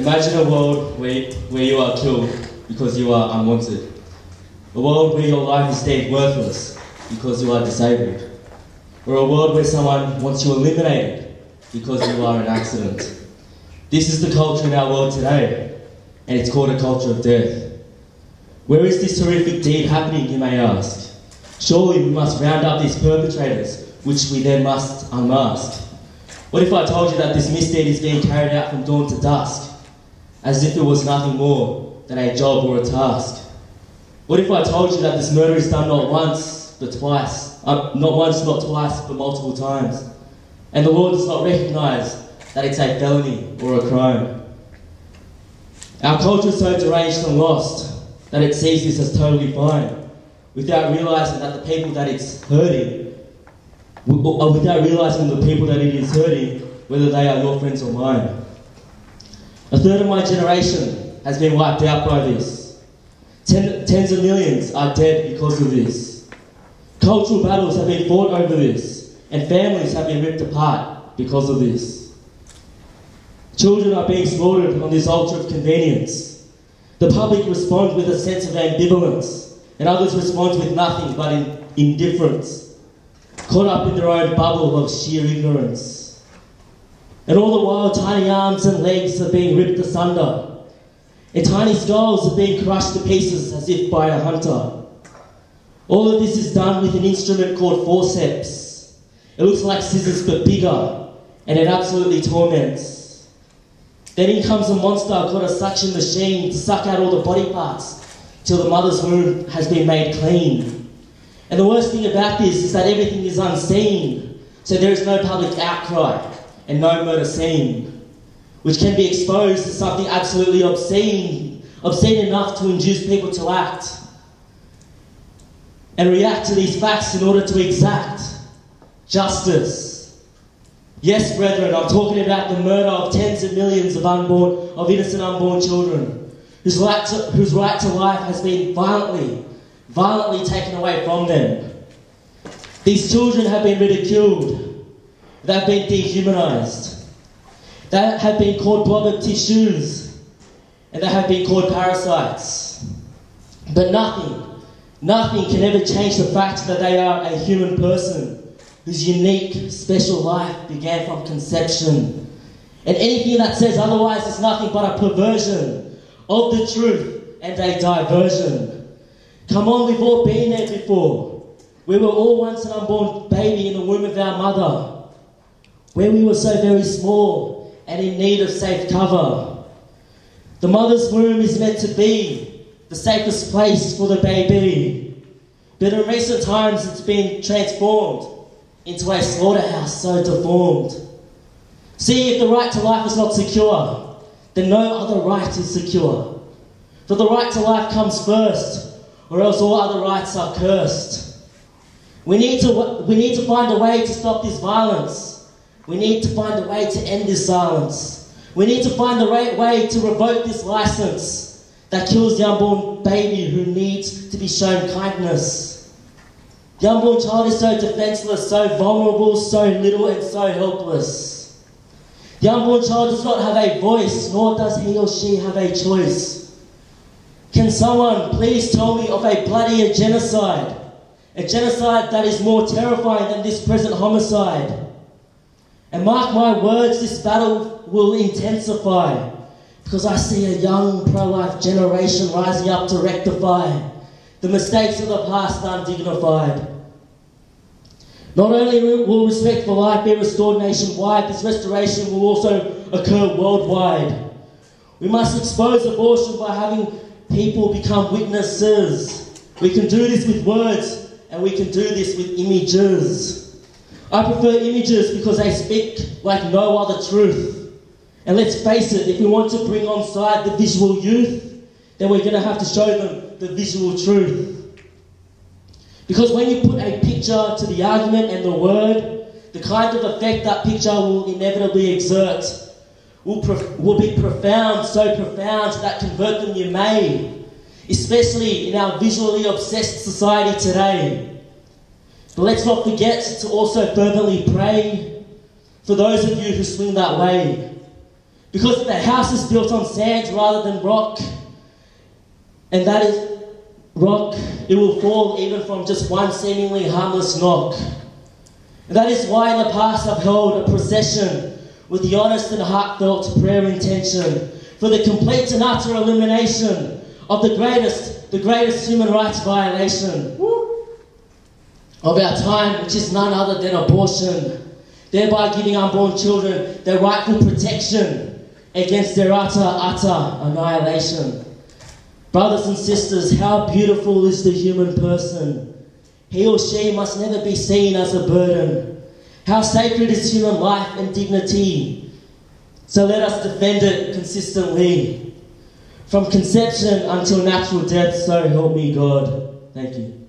Imagine a world where you are killed because you are unwanted. A world where your life is deemed worthless because you are disabled. Or a world where someone wants you eliminated because you are an accident. This is the culture in our world today, and it's called a culture of death. Where is this horrific deed happening, you may ask? Surely we must round up these perpetrators, which we then must unmask. What if I told you that this misdeed is being carried out from dawn to dusk, as if it was nothing more than a job or a task? What if I told you that this murder is done not once, but twice, not once, not twice, but multiple times, and the law does not recognise that it's a felony or a crime? Our culture is so deranged and lost that it sees this as totally fine, without realising that the people that it's hurting, without realising the people that it is hurting, whether they are your friends or mine. A third of my generation has been wiped out by this. Tens of millions are dead because of this. Cultural battles have been fought over this, and families have been ripped apart because of this. Children are being slaughtered on this altar of convenience. The public responds with a sense of ambivalence, and others respond with nothing but indifference, caught up in their own bubble of sheer ignorance. And all the while, tiny arms and legs are being ripped asunder, and tiny skulls are being crushed to pieces as if by a hunter. All of this is done with an instrument called forceps. It looks like scissors but bigger, and it absolutely torments. Then in comes a monster called a suction machine to suck out all the body parts till the mother's womb has been made clean. And the worst thing about this is that everything is unseen, so there is no public outcry and no murder scene, which can be exposed to something absolutely obscene enough to induce people to act and react to these facts in order to exact justice. Yes, brethren, I'm talking about the murder of tens of millions of innocent unborn children, whose right to life has been violently taken away from them. These children have been ridiculed, they have been dehumanised, they have been called blob of tissues, and they have been called parasites. But nothing can ever change the fact that they are a human person whose unique, special life began from conception. And anything that says otherwise is nothing but a perversion of the truth and a diversion. Come on, we've all been there before. We were all once an unborn baby in the womb of our mother, where we were so very small and in need of safe cover. The mother's womb is meant to be the safest place for the baby. But in recent times it's been transformed into a slaughterhouse so deformed. See, if the right to life is not secure, then no other right is secure. For the right to life comes first, or else all other rights are cursed. We need to find a way to stop this violence. We need to find a way to end this silence. We need to find the right way to revoke this license that kills the unborn baby who needs to be shown kindness. The unborn child is so defenceless, so vulnerable, so little and so helpless. The unborn child does not have a voice, nor does he or she have a choice. Can someone please tell me of a bloodier genocide? A genocide that is more terrifying than this present homicide. And mark my words, this battle will intensify, because I see a young pro-life generation rising up to rectify the mistakes of the past undignified. Not only will respect for life be restored nationwide, this restoration will also occur worldwide. We must expose abortion by having people become witnesses. We can do this with words, and we can do this with images. I prefer images because they speak like no other truth. And let's face it, if we want to bring on side the visual youth, then we're going to have to show them the visual truth. Because when you put a picture to the argument and the word, the kind of effect that picture will inevitably exert will be profound, so profound that convert them you may, especially in our visually obsessed society today. But let's not forget to also fervently pray for those of you who swing that way. Because if the house is built on sand rather than rock, and that is rock, it will fall even from just one seemingly harmless knock. And that is why in the past I've held a procession with the honest and heartfelt prayer intention for the complete and utter elimination of the greatest human rights violation of our time, which is none other than abortion, thereby giving unborn children their rightful protection against their utter annihilation. Brothers and sisters, how beautiful is the human person? He or she must never be seen as a burden. How sacred is human life and dignity? So let us defend it consistently. From conception until natural death, so help me God. Thank you.